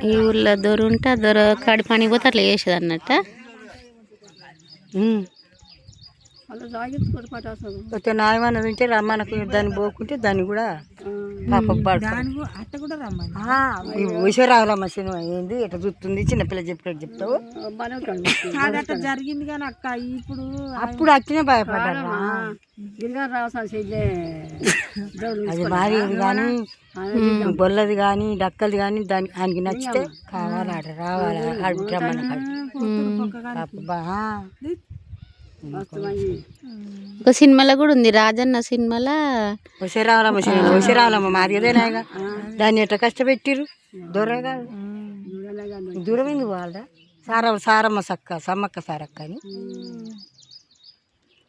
ఈ ఊళ్ళో దొర ఉంటే ఆ దొర కాడి పని పోతే అట్లా చేసేది అన్నట్ట. నాయమన్న తింటే రమ్మనకు దాన్ని పోకుంటే దాన్ని కూడా విశ్వరావులమ్మ సినిమా ఏంది ఎట్లా చూస్తుంది చిన్నపిల్ల చెప్పినట్టు చెప్తావు. జరిగింది కానీ అక్క ఇప్పుడు అప్పుడు అట్లనే భయపడ్డారు. అది మాది కానీ గొల్లది కానీ డక్కది కానీ దానికి ఆయనకి నచ్చితే కావాలట రావాలి రమ్మన్న. ఒక సినిమాలో కూడా ఉంది రాజన్న సినిమాలో విశ్వరావులమ్మ సినిమా విశ్వరావులమ్మ మాదిగదేనాగా దాన్ని ఎట్లా కష్టపెట్టిరు దూరం కాదు దూరం ఎందుకు వాళ్ళ సారమ్మ సమ్మక్క సారక్క అని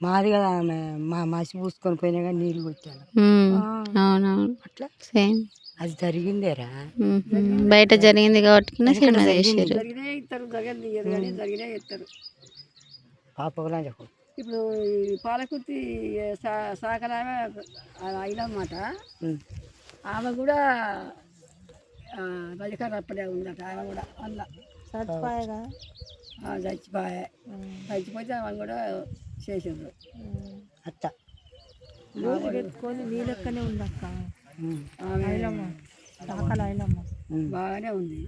మాది కదా ఆమె మసి పూసుకొని పోయినా కానీ నీళ్ళు కొట్టాను. అవునవును అట్లా సేమ్ అది జరిగిందేరా బయట జరిగింది కాబట్టి సినిమా చేసారు. పాపలా చెప్పు. ఇప్పుడు పాలకుర్తి సాకరామె అయినమాట. ఆమె కూడా రజకారు అప్పుడే ఉందట. ఆమె కూడా అలా చచ్చిపోతే ఆమె కూడా చేసిండ్రు. అత్త పెట్టుకొని నీ లెక్కనే ఉంది అక్క. బాగానే ఉంది.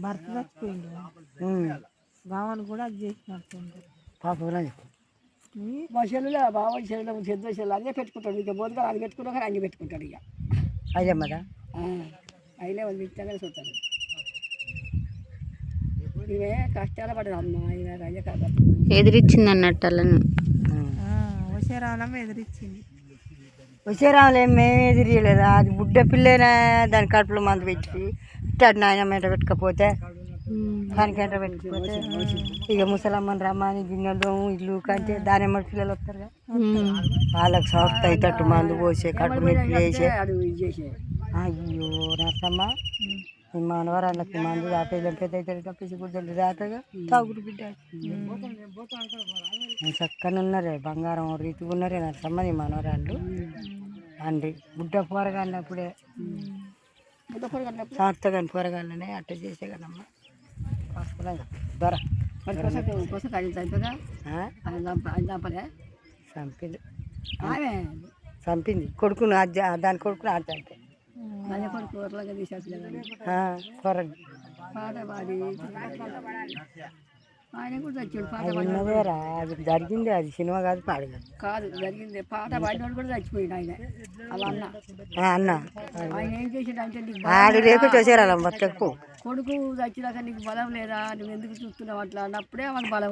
భర్త చచ్చిపోయింది బావని కూడా అది చేసినట్టుంది. మా చెల్లులో బావ చెల్లెలు పెద్ద చెల్లెలు అదే పెట్టుకుంటాడు. ఇక బోధగా అది పెట్టుకున్నా కానీ అన్ని పెట్టుకుంటాడు. ఇక అయ్యమ్మదా అయినా వాళ్ళు ఇష్టంగానే చూస్తాడు. ఇవే కష్టాలు పడదు అమ్మ. ఇలా రజకారు ఎదిరిచ్చింది అన్నట్టు వాళ్ళని. హుషేరావులమ్మ ఎదిరిచ్చింది. హుషేరావులు మేము ఎదిరియలేదా అది బుడ్డ పిల్లైనా దాని కడుపులో మందు పెట్టి నాయన ఎంట పెట్టకపోతే దానికి ఎంట పెట్టకపోతే ఇక ముసలమ్మని రమ్మని గిన్నెలు ఇల్లు కంటే దాని ఎమ్మడి పిల్లలు వస్తారు వాళ్ళకి సాఫ్ట్ అవుతట్టు మందు పోసే కడుపు నొప్పి వేసే. అయ్యో నర్సమ్మ ఈ మనవరాళ్ళకి మందు దాట పెద్ద అయితే పిసి గుడ్డలు దాటగా తాగుడు బిడ్డ చక్కని ఉన్నారే బంగారం రీతిగా ఉన్నారే నర్సమ్మ నీ మనవరాళ్ళు అండి బుడ్డ పోరగాళ్ళప్పుడే సాగుతా కానీ పోరగాళ్ళనే అట్ట చేసే కదమ్మా దొర చంపింది చంపింది కొడుకును దాని కొడుకును ఆట అంటే ఆయన కూడా చచ్చాడు. ఉన్నదేరా అది జరిగింది. అది సినిమా కాదు పాడు కాదు జరిగింది. పాట పాడినోడు కూడా చచ్చిపోయింది. ఆయన అలా అన్న ఆయన ఏం చేసాడు అంటే ఆడు రేపు చూసారు అలా మొత్తం కొడుకు చచ్చినాక నీకు బలం లేదా నువ్వు ఎందుకు చూస్తున్నావు అట్లా అన్నప్పుడే వాళ్ళ బలం